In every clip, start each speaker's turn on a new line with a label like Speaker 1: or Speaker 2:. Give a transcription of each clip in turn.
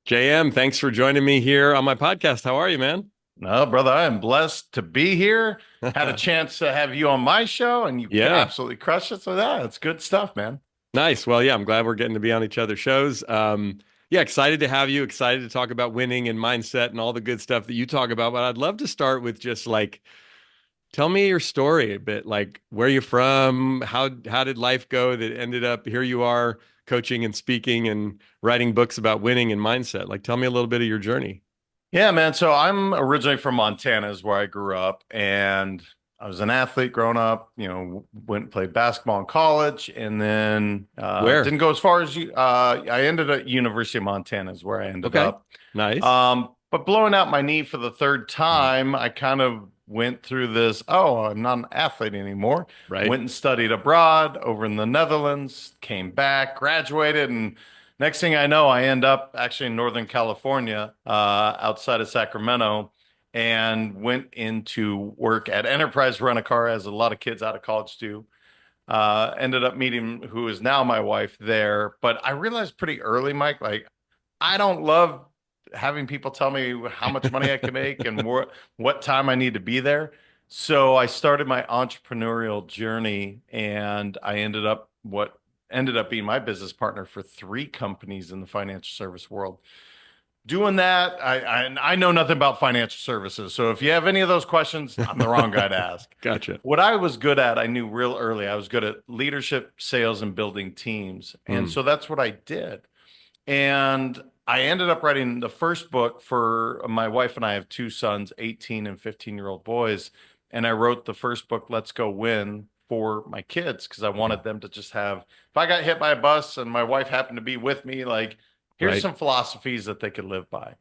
Speaker 1: JM, thanks for joining me here on my podcast. How are you, man?
Speaker 2: No, brother, I am blessed to be here. Had a chance to have you on my show, and you
Speaker 1: Yeah,
Speaker 2: absolutely crushed it. So yeah, it's good stuff, man.
Speaker 1: nice. Well, yeah, I'm glad we're getting to be on each other's shows. Yeah, excited to have you, excited to talk about winning and mindset and all the good stuff that you talk about. But I'd love to start with just like, tell me your story a bit, like where you're from, how did life go that ended up here you are coaching and speaking and writing books about winning and mindset. Like, tell me a little bit of your journey.
Speaker 2: Yeah, man. So I'm originally from Montana, is where I grew up, and I was an athlete growing up. Went and played basketball in college, and then
Speaker 1: Where?
Speaker 2: didn't go as far as you. I ended at University of Montana, is where I ended
Speaker 1: Okay,
Speaker 2: up.
Speaker 1: nice.
Speaker 2: But blowing out my knee for the third time, I kind of went through this. Oh, I'm not an athlete anymore.
Speaker 1: Right.
Speaker 2: Went and studied abroad over in the Netherlands, came back, graduated, and next thing I know, I end up actually in Northern California, outside of Sacramento, and went into work at Enterprise Rent-A-Car, as a lot of kids out of college do. Ended up meeting who is now my wife there, but I realized pretty early, Mike, like I don't love having people tell me how much money I can make and what time I need to be there. So I started my entrepreneurial journey, and I ended up being my business partner for three companies in the financial service world. Doing that, I know nothing about financial services. So if you have any of those questions, I'm the wrong guy to ask.
Speaker 1: Gotcha.
Speaker 2: What I was good at, I knew real early. I was good at leadership, sales, and building teams. And
Speaker 1: Mm.
Speaker 2: so that's what I did. And I ended up writing the first book for my wife, and I have two sons, 18 and 15-year-old boys. And I wrote the first book, Let's Go Win, for my kids because I
Speaker 1: Yeah.
Speaker 2: wanted them to just have, if I got hit by a bus and my wife happened to be with me, like, here's
Speaker 1: Right.
Speaker 2: some philosophies that they could live by.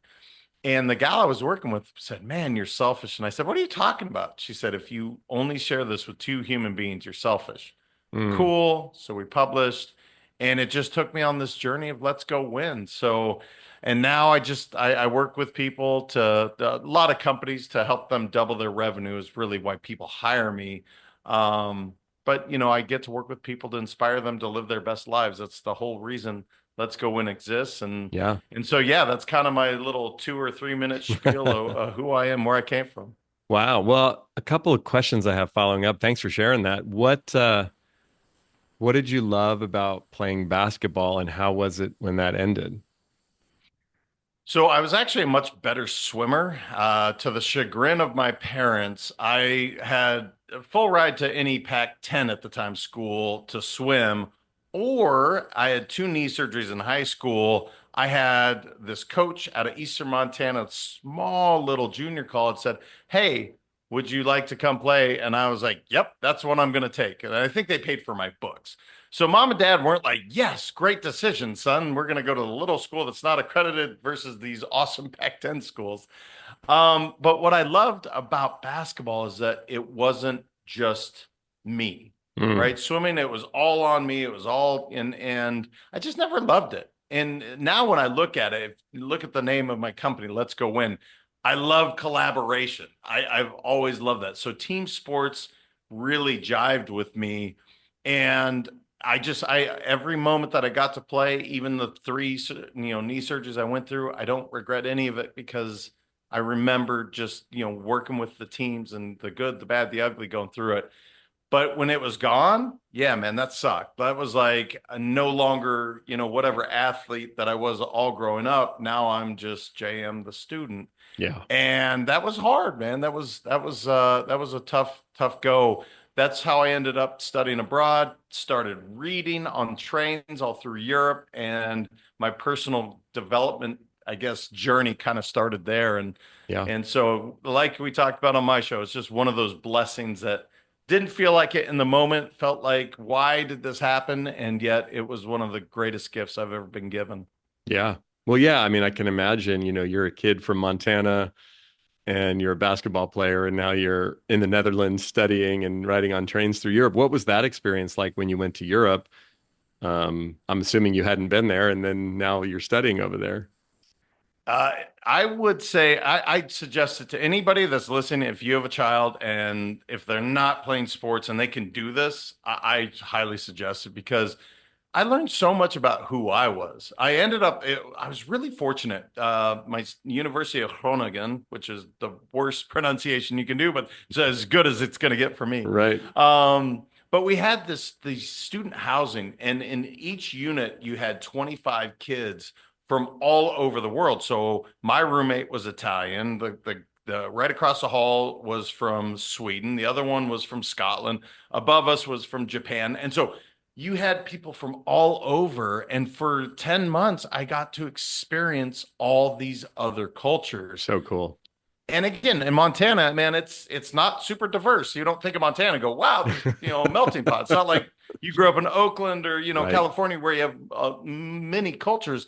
Speaker 2: And the gal I was working with said, "Man, you're selfish." And I said, "What are you talking about?" She said, "If you only share this with two human beings, you're selfish."
Speaker 1: Mm.
Speaker 2: Cool. So we published, and it just took me on this journey of let's go win. So, and now I work with people a lot of companies to help them double their revenue is really why people hire me. Um, but I get to work with people to inspire them to live their best lives. That's the whole reason Let's Go Win exists.
Speaker 1: Yeah.
Speaker 2: And so, yeah, that's kind of my little 2 or 3 minute spiel of who I am, where I came from.
Speaker 1: Wow. Well, a couple of questions I have following up. Thanks for sharing that. What did you love about playing basketball and how was it when that ended?
Speaker 2: So I was actually a much better swimmer. To the chagrin of my parents, I had a full ride to any Pac-10 at the time school to swim, or I had two knee surgeries in high school. I had this coach out of Eastern Montana, small little junior college, said, "Hey, would you like to come play?" And I was like, "Yep, that's what I'm going to take." And I think they paid for my books. So mom and dad weren't like, "Yes, great decision, son. We're going to go to the little school that's not accredited versus these awesome Pac-10 schools." But what I loved about basketball is that it wasn't just me,
Speaker 1: Mm.
Speaker 2: right? Swimming, it was all on me. It was all in, and I just never loved it. And now when I look at it, if you look at the name of my company, Let's Go Win, I love collaboration. I've always loved that. So team sports really jived with me. And I every moment that I got to play, even the three, knee surgeries I went through, I don't regret any of it because I remember just, working with the teams and the good, the bad, the ugly going through it. But when it was gone, yeah, man, that sucked. That was like a no longer, whatever athlete that I was all growing up. Now I'm just JM the student.
Speaker 1: Yeah.
Speaker 2: And that was hard, man. That was a tough go. That's how I ended up studying abroad, started reading on trains all through Europe, and my personal development, I guess, journey kind of started there. And
Speaker 1: Yeah.
Speaker 2: and so, like we talked about on my show, it's just one of those blessings that didn't feel like it in the moment, felt like, why did this happen? And yet it was one of the greatest gifts I've ever been given.
Speaker 1: Yeah. Well, yeah, I mean, I can imagine, you're a kid from Montana and you're a basketball player and now you're in the Netherlands studying and riding on trains through Europe. What was that experience like when you went to Europe? I'm assuming you hadn't been there and then now you're studying over there.
Speaker 2: Uh, I would say I'd suggest it to anybody that's listening. If you have a child and if they're not playing sports and they can do this, I highly suggest it because I learned so much about who I was. I was really fortunate. My University of Groningen, which is the worst pronunciation you can do, but it's as good as it's going to get for me.
Speaker 1: Right.
Speaker 2: But we had these student housing, and in each unit, you had 25 kids from all over the world. So my roommate was Italian. The right across the hall was from Sweden. The other one was from Scotland. Above us was from Japan. And so you had people from all over. And for 10 months, I got to experience all these other cultures.
Speaker 1: So cool.
Speaker 2: And again, in Montana, man, it's not super diverse. You don't think of Montana and go, wow, there's, a melting pot. It's not like you grew up in Oakland or,
Speaker 1: Right.
Speaker 2: California where you have many cultures.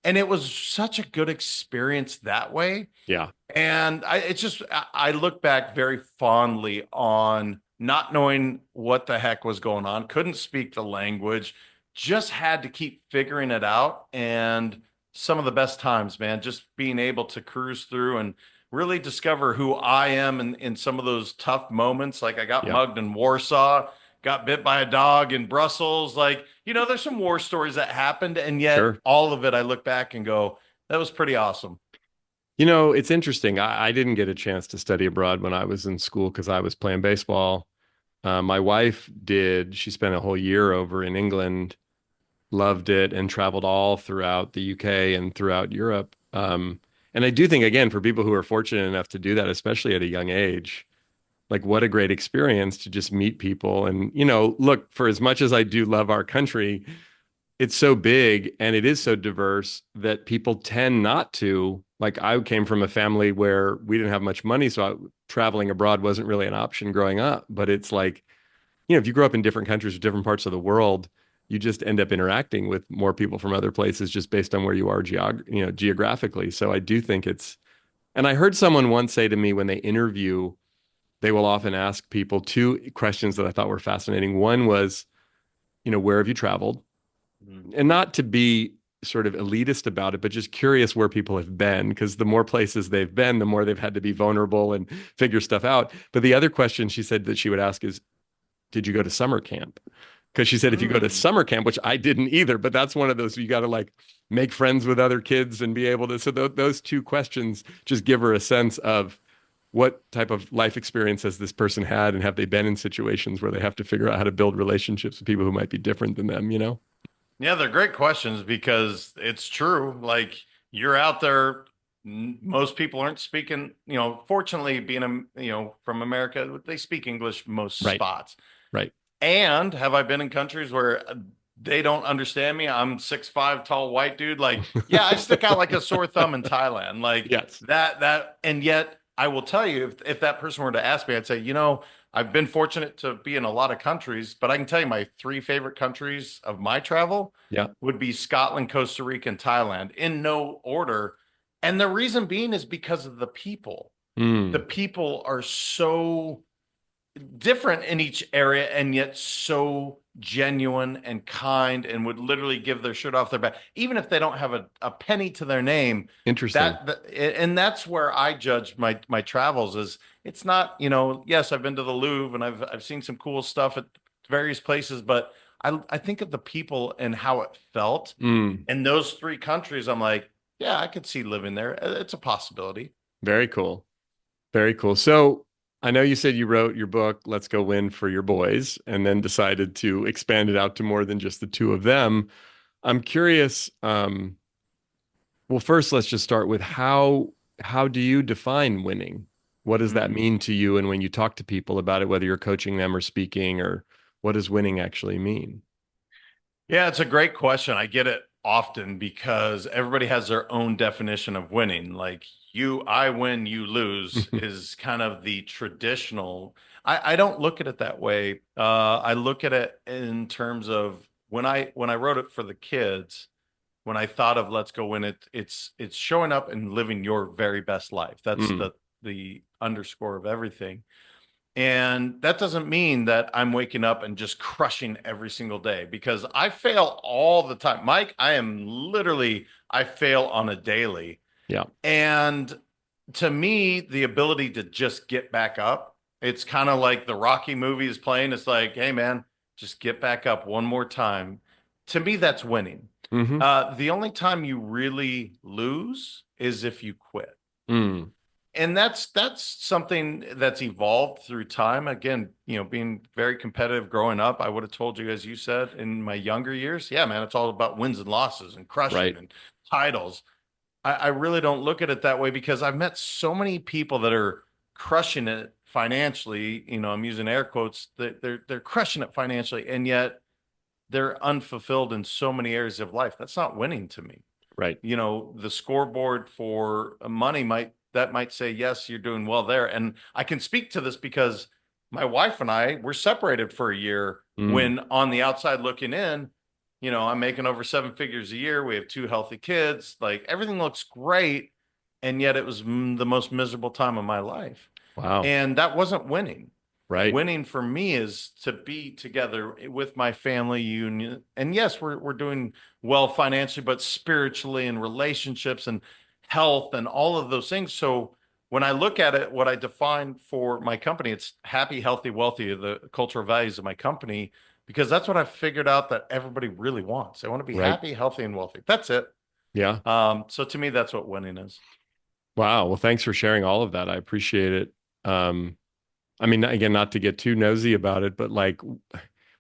Speaker 2: And it was such a good experience that way.
Speaker 1: Yeah.
Speaker 2: And I look back very fondly on not knowing what the heck was going on, couldn't speak the language, just had to keep figuring it out. And some of the best times, man, just being able to cruise through and really discover who I am in some of those tough moments. Like I got
Speaker 1: Yeah.
Speaker 2: mugged in Warsaw, got bit by a dog in Brussels. Like, there's some war stories that happened. And yet
Speaker 1: Sure.
Speaker 2: all of it, I look back and go, that was pretty awesome.
Speaker 1: It's interesting. I didn't get a chance to study abroad when I was in school because I was playing baseball. My wife did. She spent a whole year over in England, loved it, and traveled all throughout the UK and throughout Europe. And I do think, again, for people who are fortunate enough to do that, especially at a young age, like what a great experience to just meet people. And, look, for as much as I do love our country, it's so big and it is so diverse that people tend not to. Like I came from a family where we didn't have much money, so traveling abroad wasn't really an option growing up. But it's like, if you grow up in different countries or different parts of the world, you just end up interacting with more people from other places just based on where you are geographically. So I do think and I heard someone once say to me when they interview, they will often ask people two questions that I thought were fascinating. One was, where have you traveled?
Speaker 2: Mm.
Speaker 1: And not to be sort of elitist about it, but just curious where people have been, because the more places they've been, the more they've had to be vulnerable and figure stuff out. But the other question she said that she would ask is, did you go to summer camp? Because she said if you go to
Speaker 2: Mm.
Speaker 1: summer camp, which I didn't either, but that's one of those you got to like make friends with other kids and be able to. So those two questions just give her a sense of what type of life experience has this person had, and have they been in situations where they have to figure out how to build relationships with people who might be different than them?
Speaker 2: Yeah, they're great questions because it's true. Like you're out there, most people aren't speaking, fortunately being from America, they speak English most
Speaker 1: Right,
Speaker 2: spots.
Speaker 1: right.
Speaker 2: And have I been in countries where they don't understand me? I'm 6'5" tall white dude. Like, yeah, I stick out like a sore thumb in Thailand. Like
Speaker 1: Yes.
Speaker 2: and yet I will tell you, if that person were to ask me, I'd say, I've been fortunate to be in a lot of countries, but I can tell you my three favorite countries of my travel
Speaker 1: Yeah.
Speaker 2: would be Scotland, Costa Rica, and Thailand in no order. And the reason being is because of the people. The
Speaker 1: Mm,
Speaker 2: people are so different in each area and yet so genuine and kind and would literally give their shirt off their back even if they don't have a penny to their name.
Speaker 1: interesting.
Speaker 2: And that's where I judge my travels. Is it's not, yes, I've been to the Louvre and I've seen some cool stuff at various places, but I think of the people and how it felt
Speaker 1: Mm,
Speaker 2: in those three countries. I'm like, yeah, I could see living there. It's a possibility.
Speaker 1: very cool. Very cool. So I know you said you wrote your book, Let's Go Win for your boys, and then decided to expand it out to more than just the two of them. I'm curious, well, first let's just start with how do you define winning? What does that
Speaker 2: Mm.
Speaker 1: mean to you? And when you talk to people about it, whether you're coaching them or speaking, or what does winning actually mean?
Speaker 2: Yeah, it's a great question. I get it often because everybody has their own definition of winning. Like I win, you lose is kind of the traditional. I don't look at it that way. I look at it in terms of when I wrote it for the kids, when I thought of Let's Go Win it, it's showing up and living your very best life. That's
Speaker 1: Mm,
Speaker 2: the underscore of everything. And that doesn't mean that I'm waking up and just crushing every single day because I fail all the time. Mike, I fail on a daily.
Speaker 1: yeah.
Speaker 2: And to me, the ability to just get back up, it's kind of like the Rocky movie is playing. It's like, hey, man, just get back up one more time. To me, that's winning.
Speaker 1: Hmm.
Speaker 2: The only time you really lose is if you quit.
Speaker 1: Mm.
Speaker 2: And that's something that's evolved through time. Again, being very competitive growing up, I would have told you, as you said, in my younger years, yeah, man, it's all about wins and losses and crushing
Speaker 1: Right.
Speaker 2: and titles. I really don't look at it that way because I've met so many people that are crushing it financially. I'm using air quotes, that they're crushing it financially, and yet they're unfulfilled in so many areas of life. That's not winning to me.
Speaker 1: Right.
Speaker 2: The scoreboard for money might say, yes, you're doing well there. And I can speak to this because my wife and I were separated for a year
Speaker 1: Mm.
Speaker 2: when on the outside looking in, I'm making over 7 figures a year. We have two healthy kids. Like everything looks great. And yet it was the most miserable time of my life.
Speaker 1: Wow.
Speaker 2: And that wasn't winning.
Speaker 1: Right.
Speaker 2: Winning for me is to be together with my family union. And yes, we're doing well financially, but spiritually and relationships and health and all of those things. So when I look at it, what I define for my company, it's happy, healthy, wealthy, the cultural values of my company, because that's what I've figured out that everybody really wants. They want to be
Speaker 1: Right.
Speaker 2: happy, healthy, and wealthy. That's it.
Speaker 1: Yeah.
Speaker 2: So to me, that's what winning is.
Speaker 1: Wow. Well, thanks for sharing all of that. I appreciate it. Um, I mean, again, not to get too nosy about it, but like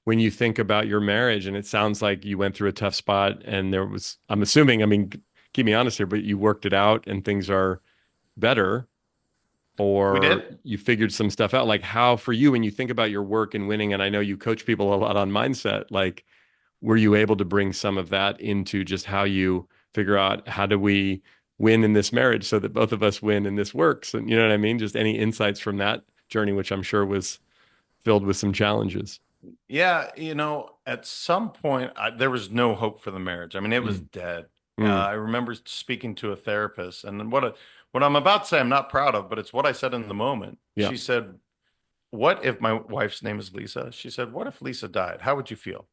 Speaker 1: when you think about your marriage, and it sounds like you went through a tough spot, and there was, I'm assuming, I mean, keep me honest here, but you worked it out and things are better,
Speaker 2: We
Speaker 1: or
Speaker 2: did.
Speaker 1: you figured some stuff out. Like how for you, when you think about your work and winning, and I know you coach people a lot on mindset, like were you able to bring some of that into just how you figure out how do we win in this marriage so that both of us win and this works? And you know what I mean? Just any insights from that journey, which I'm sure was filled with some challenges.
Speaker 2: Yeah, at some point there was no hope for the marriage. I mean, it was
Speaker 1: Mm,
Speaker 2: dead.
Speaker 1: mm,
Speaker 2: I remember speaking to a therapist, and what I'm about to say, I'm not proud of, but it's what I said in the moment.
Speaker 1: yeah.
Speaker 2: She said, "What if my wife's name is Lisa?" She said, "What if Lisa died? How would you feel?"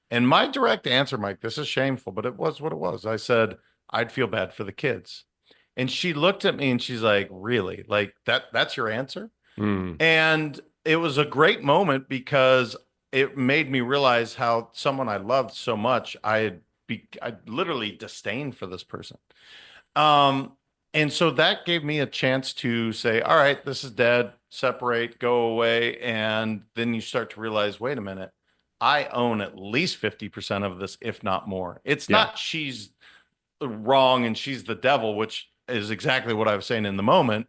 Speaker 2: And my direct answer, Mike, this is shameful, but it was what it was. I said, "I'd feel bad for the kids." And she looked at me and she's like, "Really? Like that's your answer?"
Speaker 1: Mm,
Speaker 2: And it was a great moment because it made me realize how someone I loved so much, I literally disdained for this person. Um, and so that gave me a chance to say, all right, this is dead, separate, go away. And then you start to realize, wait a minute, I own at least 50% of this, if not more. It's
Speaker 1: yeah.
Speaker 2: not she's wrong and she's the devil, which is exactly what I was saying in the moment,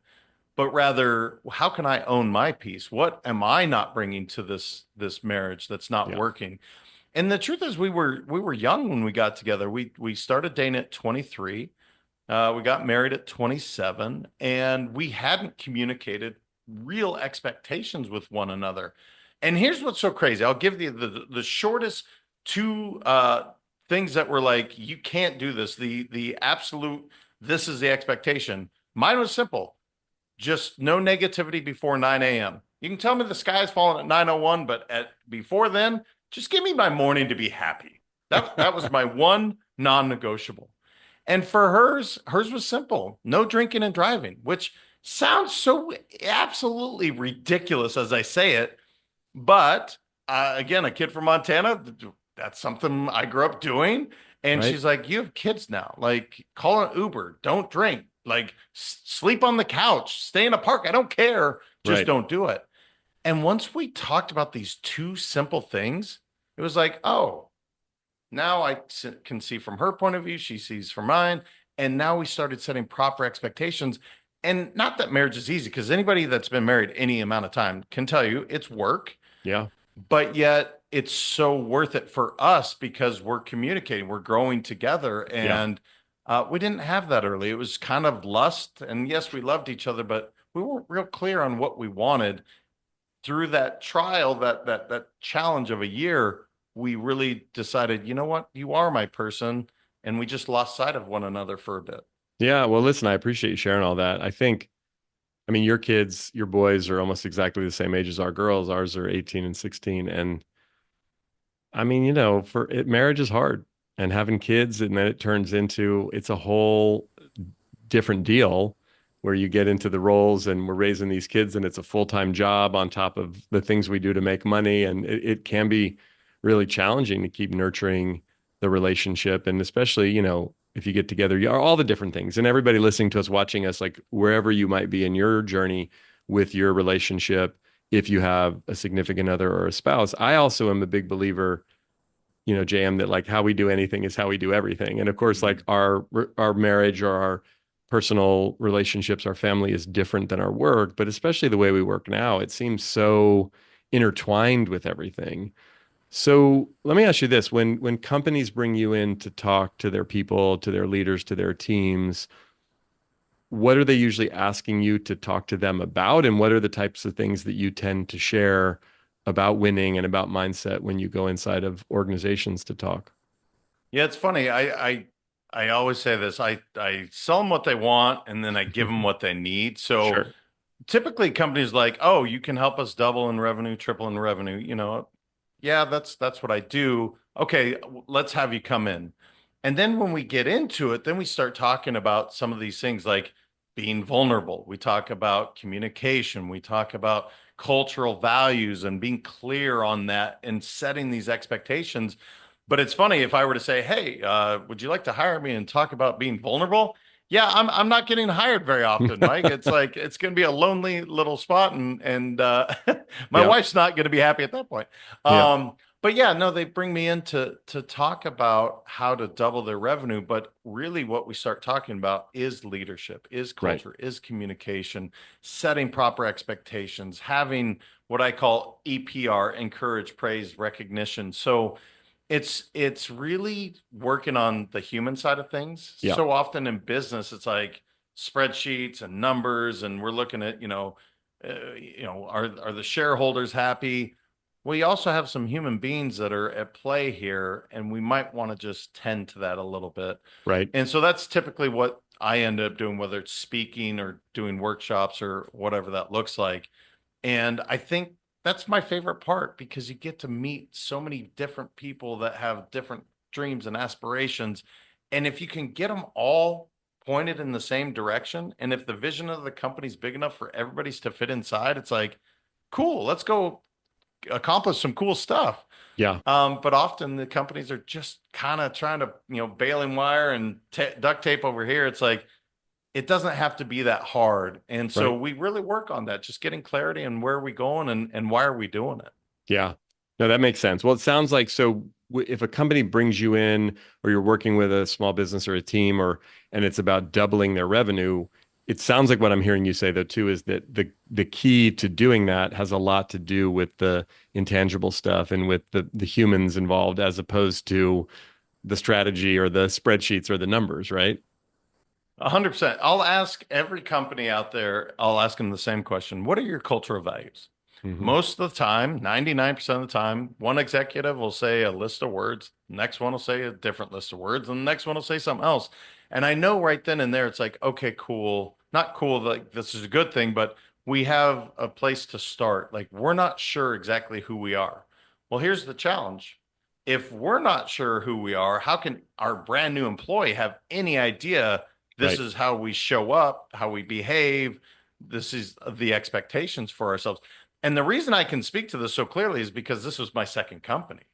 Speaker 2: but rather how can I own my piece? What am I not bringing to this marriage that's not
Speaker 1: Yeah.
Speaker 2: working? And the truth is we were young when we got together. We started dating at 23. We got married at 27, and we hadn't communicated real expectations with one another. And here's what's so crazy. I'll give you the shortest two things that were like, you can't do this. The absolute, this is the expectation. Mine was simple, just no negativity before 9 a.m. You can tell me the sky's falling at 9:01, but at before then, just give me my morning to be happy. That was my one non-negotiable. And for hers was simple. No drinking and driving, which sounds so absolutely ridiculous as I say it, but again, a kid from Montana, that's something I grew up doing. And
Speaker 1: Right.
Speaker 2: she's like, "You have kids now. Like, call an Uber. Don't drink. Like, sleep on the couch. Stay in a park. I don't care. Just
Speaker 1: Right.
Speaker 2: don't do it." And once we talked about these two simple things, it was like, oh, now can see from her point of view, she sees from mine. And now we started setting proper expectations. And not that marriage is easy, because anybody that's been married any amount of time can tell you it's work,
Speaker 1: Yeah.
Speaker 2: but yet it's so worth it for us because we're communicating, we're growing together.
Speaker 1: Yeah.
Speaker 2: And we didn't have that early. It was kind of lust. And yes, we loved each other, but we weren't real clear on what we wanted. Through that trial, that challenge of a year, we really decided, you know what, you are my person. And we just lost sight of one another for a bit.
Speaker 1: Yeah. Well, listen, I appreciate you sharing all that. I think, I mean, your kids, your boys are almost exactly the same age as our girls. Ours are 18 and 16. And I mean, for it, marriage is hard, and having kids, and then it turns into it's a whole different deal where you get into the roles and we're raising these kids and it's a full-time job on top of the things we do to make money. And it can be really challenging to keep nurturing the relationship. And especially, if you get together, all the different things, and everybody listening to us, watching us, like wherever you might be in your journey with your relationship, if you have a significant other or a spouse. I also am a big believer, JM, that like how we do anything is how we do everything. And of course, like
Speaker 2: Mhm.
Speaker 1: our marriage or our personal relationships, our family is different than our work, but especially the way we work now, it seems so intertwined with everything. So let me ask you this: when companies bring you in to talk to their people, to their leaders, to their teams, what are they usually asking you to talk to them about? And what are the types of things that you tend to share about winning and about mindset when you go inside of organizations to talk?
Speaker 2: Yeah, it's funny. I always say this. I sell them what they want and then I give them what they need. So
Speaker 1: Sure.
Speaker 2: typically companies like, oh, you can help us double in revenue, triple in revenue. Yeah, that's what I do. Okay, let's have you come in. And then when we get into it, then we start talking about some of these things like being vulnerable. We talk about communication. We talk about cultural values and being clear on that and setting these expectations. But it's funny if I were to say, "Hey, would you like to hire me and talk about being vulnerable?" Yeah, I'm not getting hired very often, Mike. It's like it's going to be a lonely little spot, and my
Speaker 1: Yeah.
Speaker 2: wife's not going to be happy at that point.
Speaker 1: Yeah.
Speaker 2: But yeah, no, they bring me in to talk about how to double their revenue. But really, what we start talking about is leadership, is
Speaker 1: Right.
Speaker 2: culture, is communication, setting proper expectations, having what I call EPR, encourage, praise, recognition. So it's really working on the human side of things.
Speaker 1: Yeah.
Speaker 2: So often in business, it's like spreadsheets and numbers, and we're looking at, are the shareholders happy? We also have some human beings that are at play here, and we might want to just tend to that a little bit.
Speaker 1: Right.
Speaker 2: And so that's typically what I end up doing, whether it's speaking or doing workshops or whatever that looks like. And I think that's my favorite part because you get to meet so many different people that have different dreams and aspirations. And if you can get them all pointed in the same direction, and if the vision of the company's big enough for everybody's to fit inside, it's like, cool, let's go accomplish some cool stuff.
Speaker 1: Yeah.
Speaker 2: But often the companies are just kind of trying to, baling wire and duct tape over here. It's like, it doesn't have to be that hard. And so
Speaker 1: Right.
Speaker 2: we really work on that, just getting clarity on where are we going and why are we doing it.
Speaker 1: Yeah. No, that makes sense. Well, it sounds like so if a company brings you in or you're working with a small business or a team and it's about doubling their revenue, it sounds like what I'm hearing you say though too is that the key to doing that has a lot to do with the intangible stuff and with the humans involved as opposed to the strategy or the spreadsheets or the numbers, right?
Speaker 2: 100%. I'll ask every company out there, I'll ask them the same question. What are your cultural values?
Speaker 1: Hmm.
Speaker 2: Most of the time, 99% of the time, one executive will say a list of words, next one will say a different list of words, and the next one will say something else. And I know right then and there, it's like, okay, cool. Not cool, like this is a good thing, but we have a place to start. Like, we're not sure exactly who we are. Well, here's the challenge. If we're not sure who we are, how can our brand new employee have any idea this
Speaker 1: Right.
Speaker 2: is how we show up, how we behave? This is the expectations for ourselves. And the reason I can speak to this so clearly is because this was my second company.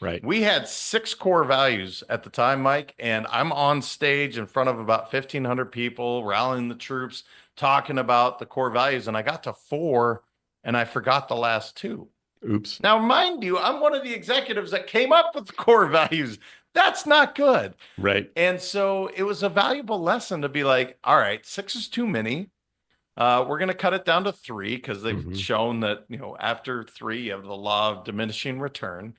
Speaker 1: Right.
Speaker 2: We had six core values at the time, Mike, and I'm on stage in front of about 1,500 people, rallying the troops, talking about the core values. And I got to four and I forgot the last two.
Speaker 1: Oops.
Speaker 2: Now, mind you, I'm one of the executives that came up with the core values. That's not good.
Speaker 1: Right.
Speaker 2: And so it was a valuable lesson to be like, all right, six is too many. We're going to cut it down to three because they've
Speaker 1: Hmm.
Speaker 2: shown that, after three, you have the law of diminishing return.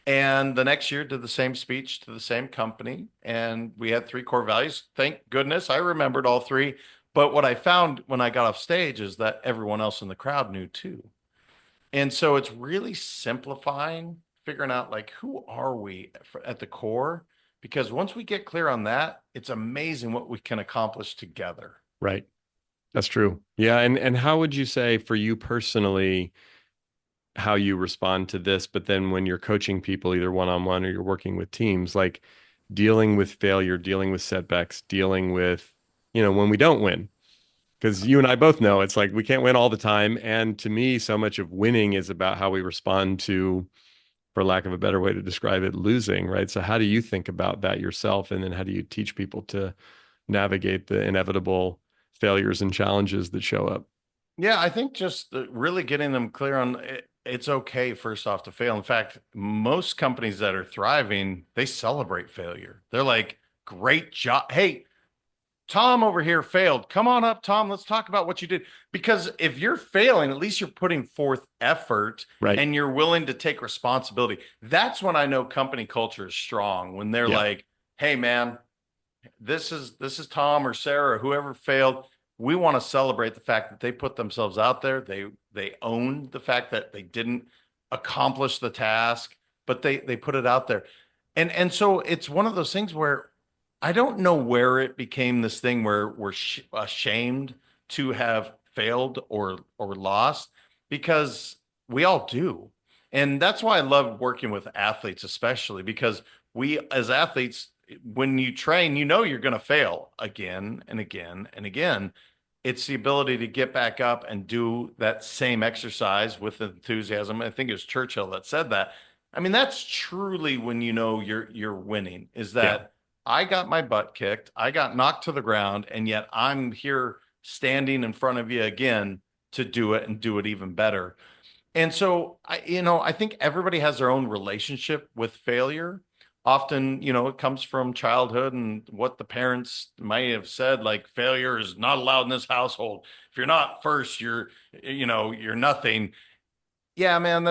Speaker 2: And the next year, did the same speech to the same company. And we had three core values. Thank goodness I remembered all three. But what I found when I got off stage is that everyone else in the crowd knew too. And so it's really simplifying, figuring out like who are we at the core? Because once we get clear on that, it's amazing what we can accomplish together.
Speaker 1: Right. That's true. Yeah, and how would you say for you personally how you respond to this, but then when you're coaching people either one-on-one or you're working with teams, like dealing with failure, dealing with setbacks, dealing with, when we don't win. Because you and I both know it's like we can't win all the time. And to me, so much of winning is about how we respond to for lack of a better way to describe it, losing, right? So how do you think about that yourself? And then how do you teach people to navigate the inevitable failures and challenges that show up?
Speaker 2: Yeah, I think just really getting them clear on it's okay, first off, to fail. In fact, most companies that are thriving, they celebrate failure. They're like, great job. Hey, Tom over here failed. Come on up, Tom. Let's talk about what you did. Because if you're failing, at least you're putting forth effort
Speaker 1: Right.
Speaker 2: and you're willing to take responsibility. That's when I know company culture is strong, when they're
Speaker 1: Yeah.
Speaker 2: like, hey, man, this is Tom or Sarah or whoever failed. We want to celebrate the fact that they put themselves out there. They own the fact that they didn't accomplish the task, but they put it out there. And so it's one of those things where I don't know where it became this thing where we're ashamed to have failed or lost, because we all do. And that's why I love working with athletes, especially because we as athletes, when you train, you know you're going to fail again and again and again. It's the ability to get back up and do that same exercise with enthusiasm. I think it was Churchill that said that. I mean, that's truly when you know you're winning, is
Speaker 1: Yeah.
Speaker 2: that I got my butt kicked, I got knocked to the ground, and yet I'm here standing in front of you again to do it and do it even better. And so I think everybody has their own relationship with failure. Often, it comes from childhood and what the parents might have said, like failure is not allowed in this household. If you're not first, you're nothing. Yeah, man,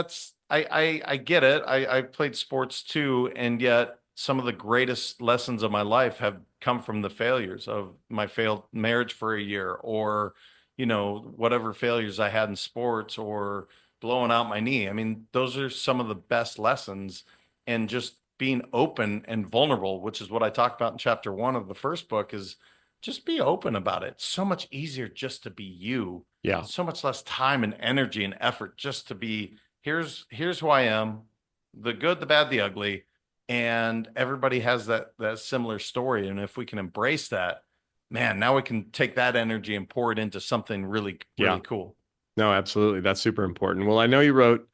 Speaker 2: I get it. I played sports too, and yet some of the greatest lessons of my life have come from the failures of my failed marriage for a year, or whatever failures I had in sports, or blowing out my knee. I mean, those are some of the best lessons, and just being open and vulnerable, which is what I talked about in chapter 1 of the first book, is just be open about it. It's so much easier just to be you,
Speaker 1: Yeah.
Speaker 2: so much less time and energy and effort just to be, here's who I am, the good, the bad, the ugly, and everybody has that similar story. And if we can embrace that, man, now we can take that energy and pour it into something really,
Speaker 1: Yeah.
Speaker 2: really cool.
Speaker 1: No, absolutely. That's super important. Well, I know you wrote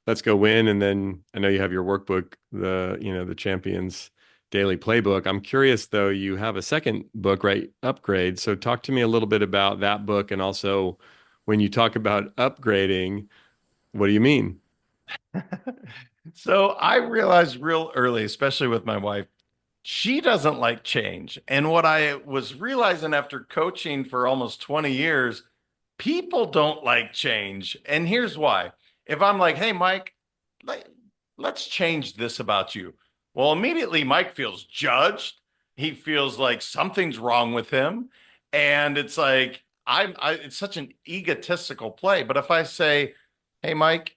Speaker 1: Let's Go Win, and then I know you have your workbook, the Champions Daily Playbook. I'm curious though, you have a second book, right? Upgrade. So talk to me a little bit about that book, and also when you talk about upgrading, what do you mean?
Speaker 2: So I realized real early, especially with my wife, she doesn't like change. And what I was realizing after coaching for almost 20 years, people don't like change. And here's why. If I'm like, hey, Mike, let, let's change this about you. Well, immediately Mike feels judged. He feels like something's wrong with him. And it's like, it's such an egotistical play. But if I say, hey, Mike,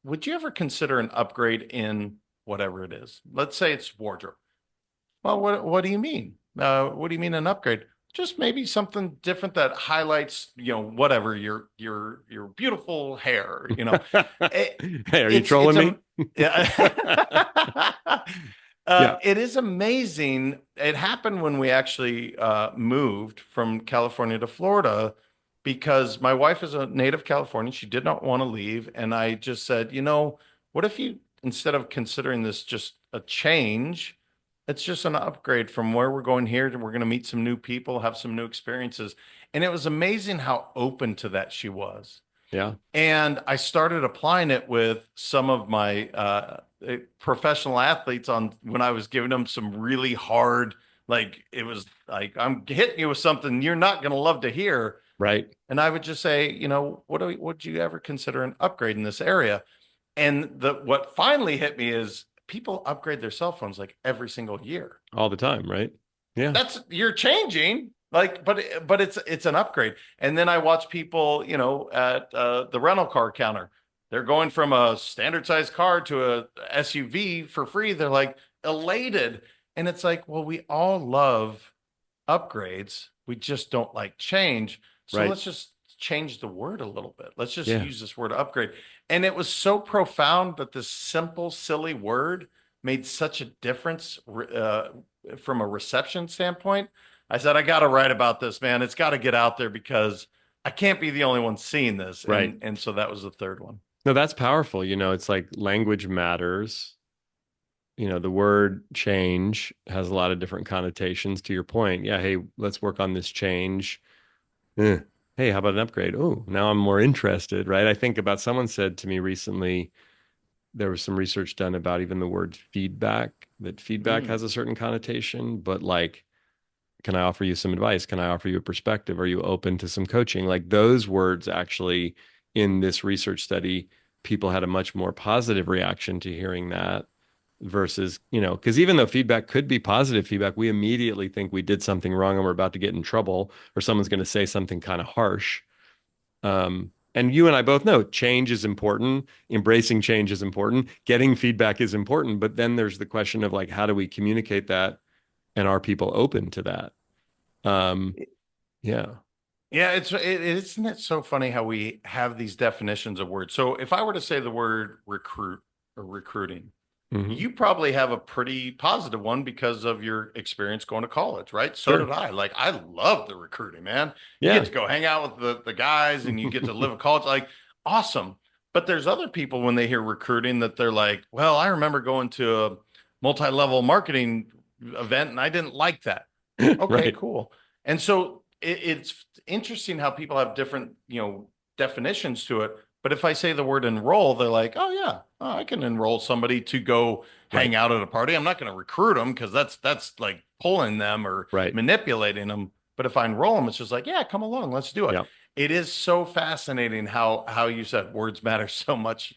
Speaker 2: would you ever consider an upgrade in whatever it is? Let's say it's wardrobe. Well, what do you mean? What do you mean an upgrade? Just maybe something different that highlights, whatever your beautiful hair. It,
Speaker 1: Hey, are you
Speaker 2: it's
Speaker 1: trolling
Speaker 2: a
Speaker 1: me?
Speaker 2: yeah.
Speaker 1: Yeah.
Speaker 2: It is amazing. It happened when we actually moved from California to Florida, because my wife is a native Californian. She did not want to leave, and I just said, what if you, instead of considering this just a change, it's just an upgrade from where we're going here. We're going to meet some new people, have some new experiences. And it was amazing how open to that she was.
Speaker 1: Yeah.
Speaker 2: And I started applying it with some of my professional athletes on when I was giving them some really hard, like it was like, I'm hitting you with something you're not going to love to hear.
Speaker 1: Right.
Speaker 2: And I would just say, would you ever consider an upgrade in this area? And what finally hit me is people upgrade their cell phones like every single year.
Speaker 1: All the time, right? Yeah.
Speaker 2: That's, you're changing, like, but it's an upgrade. And then I watch people, at the rental car counter, they're going from a standard size car to a SUV for free. They're like elated. And it's like, well, we all love upgrades, we just don't like change. So
Speaker 1: Right.
Speaker 2: let's just change the word a little bit. Let's just
Speaker 1: Yeah.
Speaker 2: use this word upgrade. And it was so profound that this simple, silly word made such a difference from a reception standpoint. I said, I got to write about this, man. It's got to get out there because I can't be the only one seeing this.
Speaker 1: Right.
Speaker 2: And so that was the third one.
Speaker 1: No, that's powerful. It's like language matters. The word change has a lot of different connotations to your point. Yeah, hey, let's work on this change. Eh. Hey, how about an upgrade? Oh, now I'm more interested, right? I think about someone said to me recently, there was some research done about even the word feedback, that feedback has
Speaker 2: Mm.
Speaker 1: a certain connotation, but like, can I offer you some advice? Can I offer you a perspective? Are you open to some coaching? Like those words actually in this research study, people had a much more positive reaction to hearing that versus, because even though feedback could be positive feedback, we immediately think we did something wrong and we're about to get in trouble or someone's going to say something kind of harsh. And you and I both know change is important, embracing change is important, getting feedback is important, but then there's the question of like, how do we communicate that? And are people open to that? Um, yeah,
Speaker 2: Yeah, isn't it so funny how we have these definitions of words? So if I were to say the word recruit or recruiting,
Speaker 1: hmm
Speaker 2: you probably have a pretty positive one because of your experience going to college, right? So did
Speaker 1: sure.
Speaker 2: I. Like I love the recruiting, man. You get
Speaker 1: Yeah.
Speaker 2: to go hang out with the guys and you get to live at college, like awesome. But there's other people when they hear recruiting that they're like, well, I remember going to a multi-level marketing event and I didn't like that. Okay,
Speaker 1: Right.
Speaker 2: cool. And so it's interesting how people have different, definitions to it. But if I say the word enroll, they're like, oh yeah, oh, I can enroll somebody to go
Speaker 1: Right.
Speaker 2: hang out at a party. I'm not going to recruit them because that's like pulling them or
Speaker 1: Right.
Speaker 2: manipulating them. But if I enroll them, it's just like, yeah, come along, let's do it.
Speaker 1: Yeah,
Speaker 2: It is so fascinating how you said words matter so much.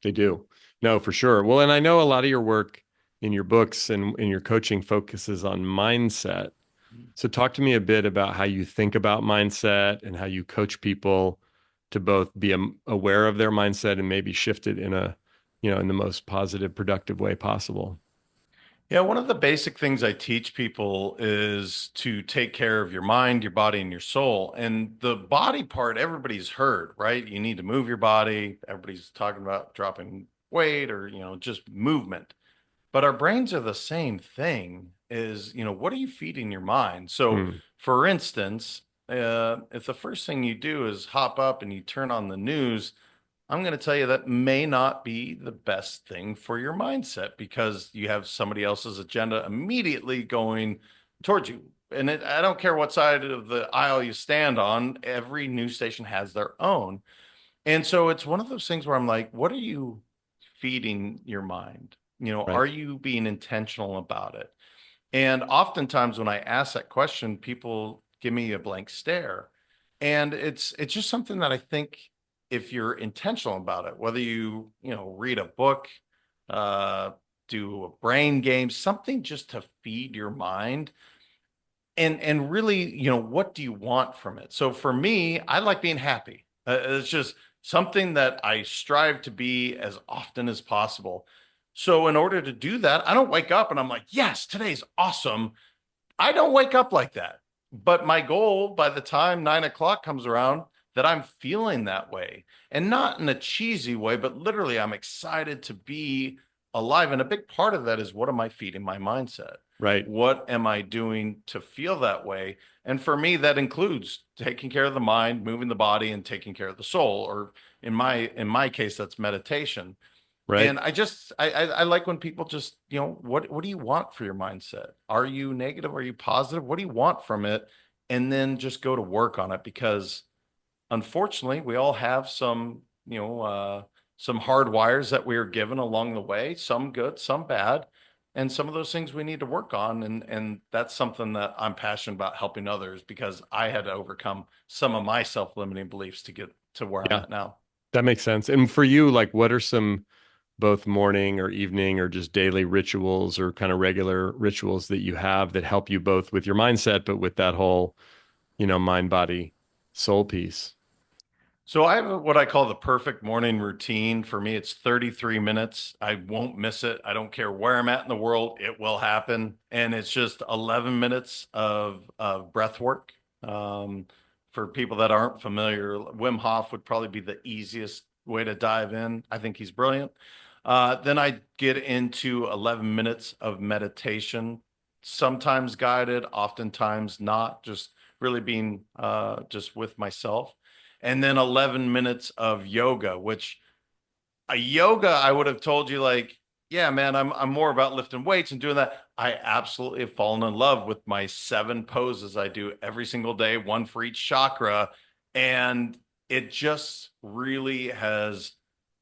Speaker 1: they do. No, for sure. Well, and I know a lot of your work in your books and in your coaching focuses on mindset. So talk to me a bit about how you think about mindset and how you coach people to both be aware of their mindset and maybe shift it in the most positive, productive way possible.
Speaker 2: Yeah, one of the basic things I teach people is to take care of your mind, your body, and your soul. And the body part, everybody's heard, right? You need to move your body. Everybody's talking about dropping weight or, just movement. But our brains are the same thing is, what are you feeding your mind? So,
Speaker 1: Mm,
Speaker 2: for instance, if the first thing you do is hop up and you turn on the news, I'm going to tell you that may not be the best thing for your mindset because you have somebody else's agenda immediately going towards you. And I don't care what side of the aisle you stand on, every news station has their own. And so it's one of those things where I'm like, what are you feeding your mind?
Speaker 1: right.
Speaker 2: Are you being intentional about it? And oftentimes when I ask that question, people give me a blank stare. And it's just something that I think if you're intentional about it, whether read a book, uh, do a brain game, something just to feed your mind and really, what do you want from it? So for me, I like being happy. It's just something that I strive to be as often as possible. So in order to do that, I don't wake up and I'm like, yes, today's awesome. I don't wake up like that. But my goal by the time 9 o'clock comes around, that I'm feeling that way and not in a cheesy way, but literally I'm excited to be alive. And a big part of that is what am I feeding my mindset?
Speaker 1: Right.
Speaker 2: What am I doing to feel that way? And for me, that includes taking care of the mind, moving the body, and taking care of the soul. Or in my case, that's meditation.
Speaker 1: Right.
Speaker 2: And I like when people just, what do you want for your mindset? Are you negative? Are you positive? What do you want from it? And then just go to work on it because unfortunately we all have some hard wires that we are given along the way, some good, some bad. And some of those things we need to work on. And that's something that I'm passionate about helping others because I had to overcome some of my self-limiting beliefs to get to where I'm
Speaker 1: Yeah,
Speaker 2: at now.
Speaker 1: that makes sense. And for you, like, what are some both morning or evening or just daily rituals or kind of regular rituals that you have that help you both with your mindset, but with that whole, mind, body, soul piece?
Speaker 2: So I have what I call the perfect morning routine. For me, it's 33 minutes. I won't miss it. I don't care where I'm at in the world. It will happen. And it's just 11 minutes of breath work. For people that aren't familiar, Wim Hof would probably be the easiest way to dive in. I think he's brilliant. Then I get into 11 minutes of meditation, sometimes guided, oftentimes not, just really being just with myself and then 11 minutes of yoga, which a yoga, I would have told you like, yeah, man, I'm more about lifting weights and doing that. I absolutely have fallen in love with my 7 poses I do every single day, one for each chakra. And it just really has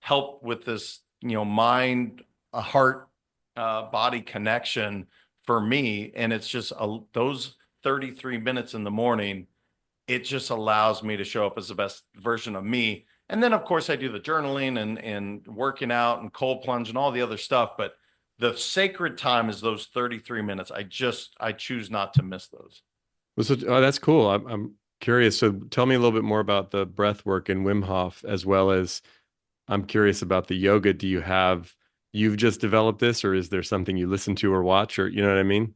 Speaker 2: helped with this, mind, a heart, body connection for me. And it's just those 33 minutes in the morning, it just allows me to show up as the best version of me. And then, of course, I do the journaling and working out and cold plunge and all the other stuff. But the sacred time is those 33 minutes. I choose not to miss those.
Speaker 1: Well, so, oh, that's cool. I'm curious. So tell me a little bit more about the breath work and Wim Hof, as well as I'm curious about the yoga. You've just developed this, or is there something you listen to or watch, or you know what I mean?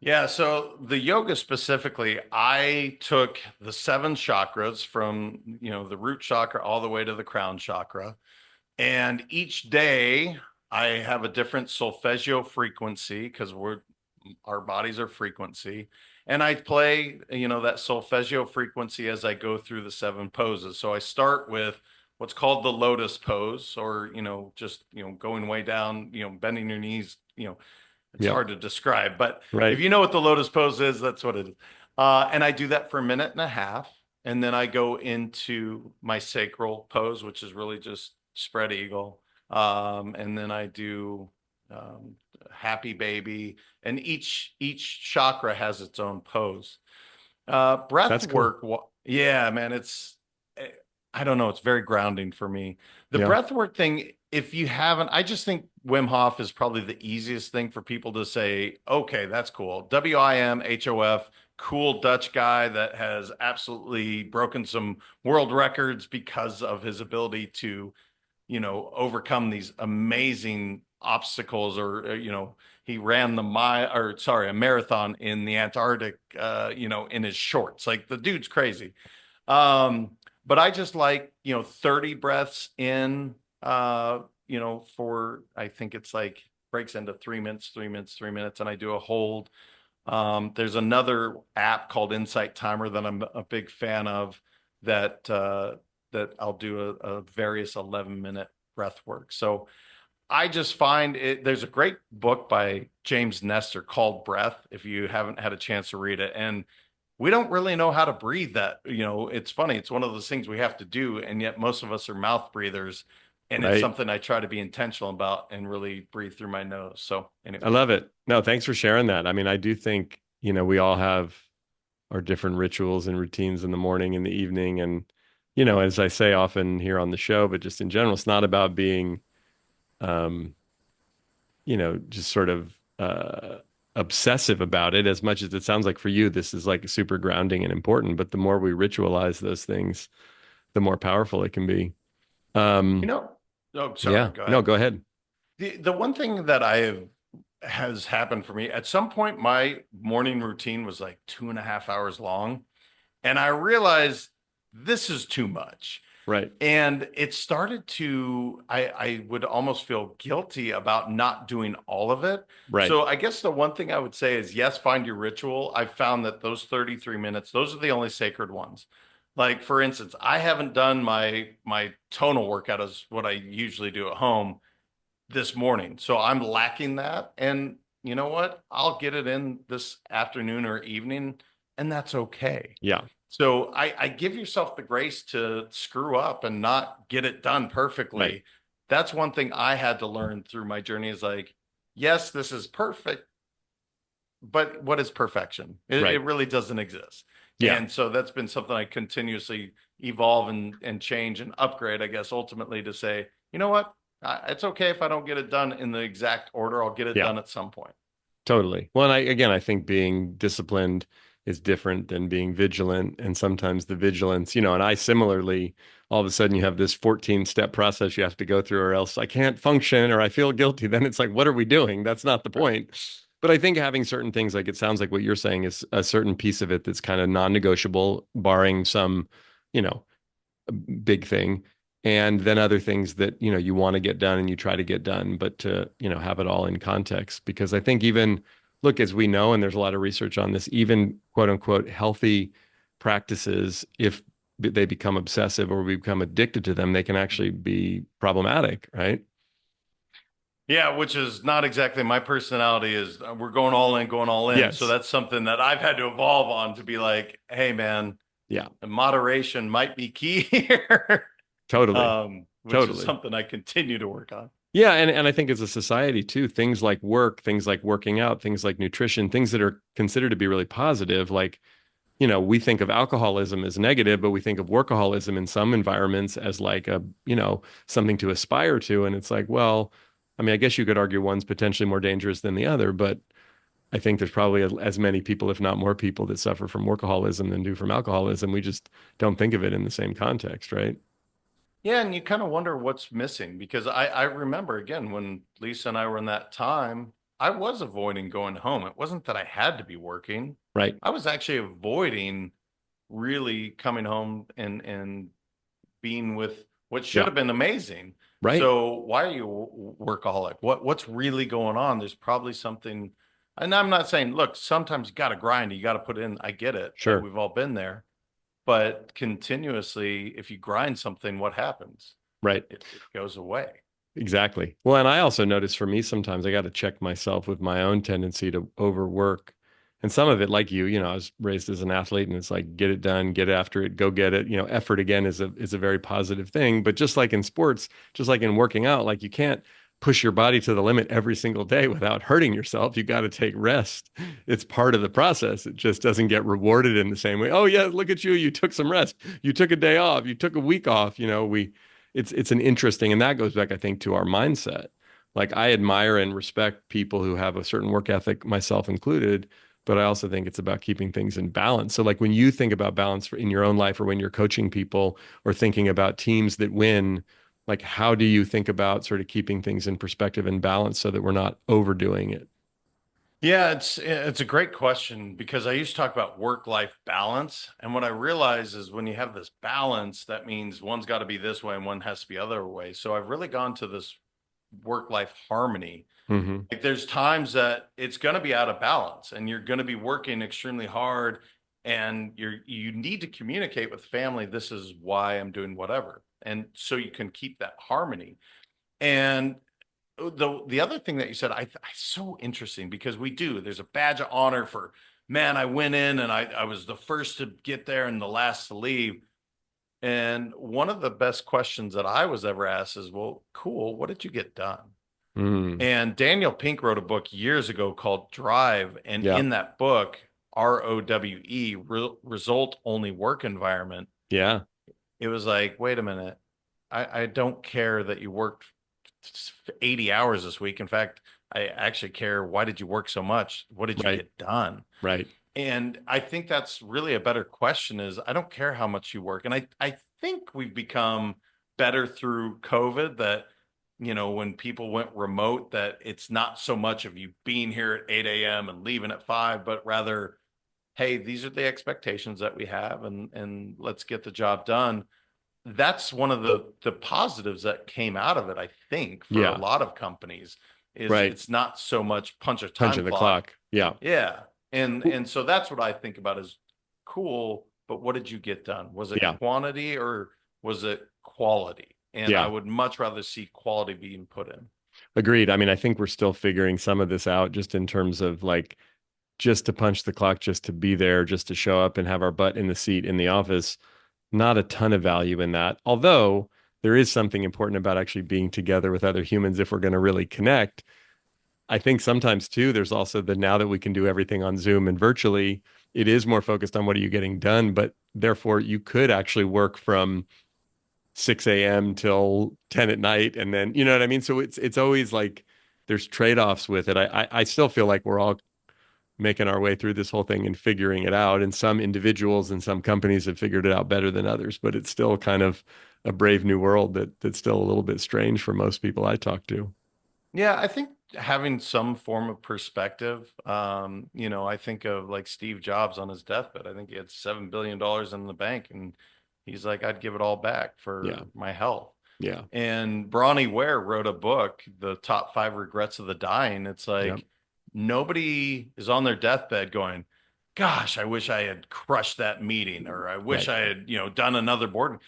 Speaker 2: Yeah, so the yoga specifically, I took the 7 chakras from, the root chakra all the way to the crown chakra. And each day I have a different solfeggio frequency because our bodies are frequency. And I play, that solfeggio frequency as I go through the 7 poses. So I start with what's called the lotus pose, or, just, going way down, bending your knees, it's
Speaker 1: Yep.
Speaker 2: hard to describe, but if
Speaker 1: Right.
Speaker 2: you know what the lotus pose is, that's what it is. And I do that for a minute and a half. And then I go into my sacral pose, which is really just spread eagle. And then I do um, happy baby. And each chakra has its own pose. Breath
Speaker 1: That's cool.
Speaker 2: work, yeah, man, eh, I don't know, it's very grounding for me. The
Speaker 1: Yeah.
Speaker 2: breath work thing, if you haven't, I just think Wim Hof is probably the easiest thing for people to say, okay, that's cool. WIMHOF, cool Dutch guy that has absolutely broken some world records because of his ability to, overcome these amazing obstacles, or, he ran a marathon in the Antarctic, in his shorts. Like the dude's crazy. But I just like, 30 breaths in, for, I think it's like breaks into 3 minutes, 3 minutes, 3 minutes, and I do a hold. There's another app called Insight Timer that I'm a big fan of that I'll do a various 11-minute breath work. So I just find it, there's a great book by James Nestor called Breath, if you haven't had a chance to read it. And we don't really know how to breathe that. It's funny. It's one of those things we have to do. And yet most of us are mouth breathers. And it's
Speaker 1: Right.
Speaker 2: something I try to be intentional about and really breathe through my nose. So
Speaker 1: I
Speaker 2: anyway.
Speaker 1: love it. No, thanks for sharing that. I mean, I do think, we all have our different rituals and routines in the morning and the evening. And, as I say often here on the show, but just in general, it's not about being, um, just sort of obsessive about it as much as it sounds like for you, this is like super grounding and important. But the more we ritualize those things, the more powerful it can be.
Speaker 2: You
Speaker 1: Um,
Speaker 2: know, oh, sorry,
Speaker 1: yeah,
Speaker 2: go
Speaker 1: no,
Speaker 2: ahead.
Speaker 1: go ahead.
Speaker 2: The one thing that I have has happened for me at some point, my morning routine was like 2.5 hours long. And I realized this is too much.
Speaker 1: Right,
Speaker 2: And it started to, I would almost feel guilty about not doing all of it.
Speaker 1: right,
Speaker 2: So I guess the one thing I would say is yes, find your ritual. I found that those 33 minutes, those are the only sacred ones. Like for instance, I haven't done my tonal workout as what I usually do at home this morning. So I'm lacking that. And you know what? I'll get it in this afternoon or evening, and that's okay.
Speaker 1: yeah,
Speaker 2: So I give yourself the grace to screw up and not get it done
Speaker 1: right,
Speaker 2: perfectly. That's one thing I had to learn through my journey is like, yes, this is perfect, but what is perfection? It
Speaker 1: right,
Speaker 2: really doesn't exist.
Speaker 1: yeah,
Speaker 2: And so that's been something I continuously evolve and change and upgrade, I guess, ultimately to say, you know what? It's okay if I don't get it done in the exact order. I'll get it
Speaker 1: yeah.
Speaker 2: done at some point.
Speaker 1: Totally. Well, and I think being disciplined is different than being vigilant. And sometimes the vigilance, and I similarly, all of a sudden you have this 14-step process you have to go through, or else I can't function or I feel guilty. Then it's like, what are we doing? That's not the
Speaker 2: Right.
Speaker 1: point. But I think having certain things, like it sounds like what you're saying is a certain piece of it that's kind of non-negotiable, barring some, you know, big thing. And then other things that, you want to get done and you try to get done, but to, have it all in context. Because I think even, look, as we know, and there's a lot of research on this, even quote unquote healthy practices, if they become obsessive or we become addicted to them, they can actually be problematic, right?
Speaker 2: Yeah, which is not exactly my personality is we're going all in, going all in. So
Speaker 1: Yes,
Speaker 2: that's something that I've had to evolve on to be like, hey man,
Speaker 1: yeah,
Speaker 2: moderation might be key here.
Speaker 1: totally,
Speaker 2: Which is
Speaker 1: totally.
Speaker 2: something I continue to work on.
Speaker 1: Yeah, and I think as a society too, things like work, things like working out, things like nutrition, things that are considered to be really positive, like, we think of alcoholism as negative, but we think of workaholism in some environments as like something to aspire to. And it's like, well, I mean, I guess you could argue one's potentially more dangerous than the other, but I think there's probably as many people, if not more people, that suffer from workaholism than do from alcoholism. We just don't think of it in the same context, right?
Speaker 2: Yeah, and you kind of wonder what's missing because I remember again when Lisa and I were in that time, I was avoiding going home. It wasn't that I had to be working.
Speaker 1: Right.
Speaker 2: I was actually avoiding really coming home and being with what should
Speaker 1: Yeah.
Speaker 2: have been amazing.
Speaker 1: Right.
Speaker 2: So why are you workaholic? What's really going on? There's probably something, and I'm not saying, look, sometimes you got to grind, you got to put in. I get it.
Speaker 1: Sure.
Speaker 2: We've all been there, but continuously, if you grind something, what happens?
Speaker 1: Right.
Speaker 2: It goes away.
Speaker 1: Exactly. Well, and I also notice for me sometimes I got to check myself with my own tendency to overwork. And some of it, like I was raised as an athlete and it's like get it done, get after it, go get it. Effort again is a very positive thing. But just like in sports, just like in working out, like you can't push your body to the limit every single day without hurting yourself. You got to take rest. It's part of the process. It just doesn't get rewarded in the same way. Oh yeah, look at you. You took some rest. You took a day off. You took a week off. We it's an interesting, and that goes back, I think, to our mindset. Like I admire and respect people who have a certain work ethic, myself included, but I also think it's about keeping things in balance. So like when you think about balance in your own life or when you're coaching people or thinking about teams that win, like how do you think about sort of keeping things in perspective and balance so that we're not overdoing it?
Speaker 2: Yeah, it's a great question because I used to talk about work-life balance, and what I realize is when you have this balance, that means one's got to be this way and one has to be other way. So I've really gone to this work-life harmony.
Speaker 1: Hmm.
Speaker 2: Like there's times that it's going to be out of balance and you're going to be working extremely hard and you need to communicate with family, this is why I'm doing whatever. And so you can keep that harmony. And the other thing that you said, I so interesting because we do. There's a badge of honor for man. I went in and I was the first to get there and the last to leave. And one of the best questions that I was ever asked is, well, cool. What did you get done?
Speaker 1: Mm.
Speaker 2: And Daniel Pink wrote a book years ago called Drive, and
Speaker 1: Yeah.
Speaker 2: in that book, ROWE, result only work environment.
Speaker 1: Yeah.
Speaker 2: It was like, wait a minute, I don't care that you worked 80 hours this week. In fact, I actually care. Why did you work so much? What did you
Speaker 1: Right.
Speaker 2: get done?
Speaker 1: Right.
Speaker 2: And I think that's really a better question is I don't care how much you work. And I think we've become better through COVID that, when people went remote, that it's not so much of you being here at 8 a.m. and leaving at 5, but rather, hey, these are the expectations that we have and let's get the job done. That's one of the positives that came out of it, I think, for a
Speaker 1: Yeah.
Speaker 2: lot of companies is
Speaker 1: Right.
Speaker 2: it's not so much punch a time
Speaker 1: Punching the
Speaker 2: clock.
Speaker 1: clock. Yeah.
Speaker 2: Yeah. And so that's what I think about is cool, but what did you get done? Was it
Speaker 1: Yeah.
Speaker 2: quantity or was it quality? And I
Speaker 1: Yeah.
Speaker 2: would much rather see quality being put in.
Speaker 1: Agreed. I mean, I think we're still figuring some of this out just in terms of like just to punch the clock, just to be there, just to show up and have our butt in the seat in the office. Not a ton of value in that. Although there is something important about actually being together with other humans if we're going to really connect. I think sometimes too, there's also the now that we can do everything on Zoom and virtually, it is more focused on what are you getting done, but therefore you could actually work from 6 a.m. till 10 at night. And then, you know what I mean? So it's always like there's trade-offs with it. I still feel like we're all making our way through this whole thing and figuring it out. And some individuals and some companies have figured it out better than others, but it's still kind of a brave new world that's still a little bit strange for most people I talk to.
Speaker 2: Yeah, I think having some form of perspective, I think of like Steve Jobs on his deathbed. I think he had $7 billion in the bank and he's like, I'd give it all back
Speaker 1: Yeah.
Speaker 2: for my health.
Speaker 1: Yeah.
Speaker 2: And Bronnie Ware wrote a book, The Top 5 Regrets of the Dying. It's
Speaker 1: Yep.
Speaker 2: like nobody is on their deathbed going, gosh, I wish I had crushed that meeting, or I wish
Speaker 1: Right.
Speaker 2: I had, done another board.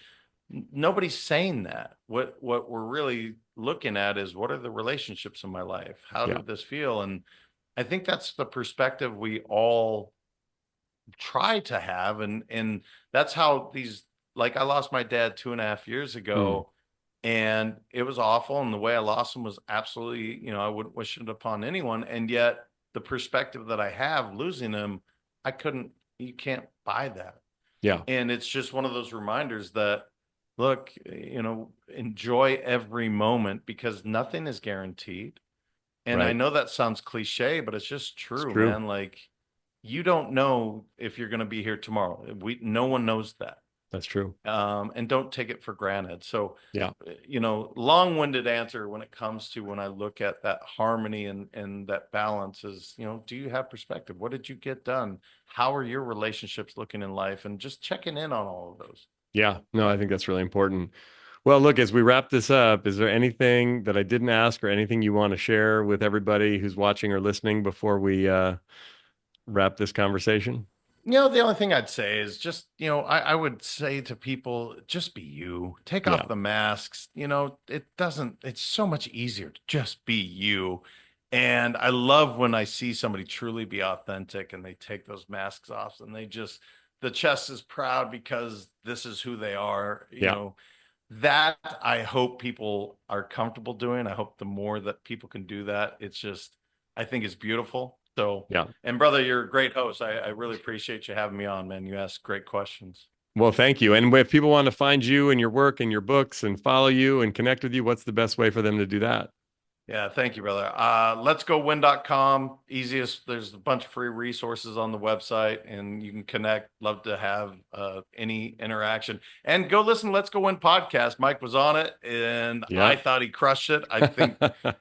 Speaker 2: Nobody's saying that. What we're really looking at is, what are the relationships in my life? How
Speaker 1: Yeah.
Speaker 2: did this feel? And I think that's the perspective we all try to have. And that's how these, like, I lost my dad 2.5 years
Speaker 1: Mm.
Speaker 2: ago, and it was awful. And the way I lost him was absolutely, I wouldn't wish it upon anyone. And yet the perspective that I have losing him, I couldn't, you can't buy that.
Speaker 1: Yeah.
Speaker 2: And it's just one of those reminders that, look, enjoy every moment, because nothing is guaranteed. And I
Speaker 1: Right.
Speaker 2: know that sounds cliche, but it's just
Speaker 1: It's
Speaker 2: true,
Speaker 1: true.
Speaker 2: man. Like, you don't know if you're going to be here tomorrow. No one knows that.
Speaker 1: That's true.
Speaker 2: And don't take it for granted. So,
Speaker 1: Yeah.
Speaker 2: long-winded answer when it comes to, when I look at that harmony and that balance is, do you have perspective? What did you get done? How are your relationships looking in life? And just checking in on all of those.
Speaker 1: Yeah. No, I think that's really important. Well, look, as we wrap this up, is there anything that I didn't ask or anything you want to share with everybody who's watching or listening before we wrap this conversation?
Speaker 2: The only thing I'd say is just, I would say to people, just be you. Take off
Speaker 1: Yeah.
Speaker 2: the masks. It's so much easier to just be you. And I love when I see somebody truly be authentic and they take those masks off, and the chest is proud because this is who they are.
Speaker 1: Yeah.
Speaker 2: That I hope people are comfortable doing. I hope the more that people can do that, I think it's beautiful. So,
Speaker 1: Yeah.
Speaker 2: and brother, you're a great host. I really appreciate you having me on, man. You ask great questions.
Speaker 1: Well, thank you. And if people want to find you and your work and your books and follow you and connect with you, what's the best way for them to do that?
Speaker 2: Yeah, thank you, brother. Let's go win.com. Easiest. There's a bunch of free resources on the website, and you can connect. Love to have any interaction. And go listen to Let's Go Win podcast. Mike was on it, and I
Speaker 1: Yeah.
Speaker 2: thought he crushed it. I think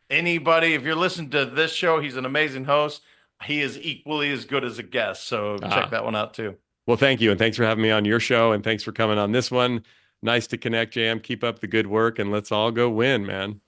Speaker 2: anybody, if you're listening to this show, he's an amazing host. He is equally as good as a guest. So check
Speaker 1: Ah,
Speaker 2: that one out too.
Speaker 1: well, thank you. And thanks for having me on your show. And thanks for coming on this one. Nice to connect, JM. Keep up the good work and let's all go win, man.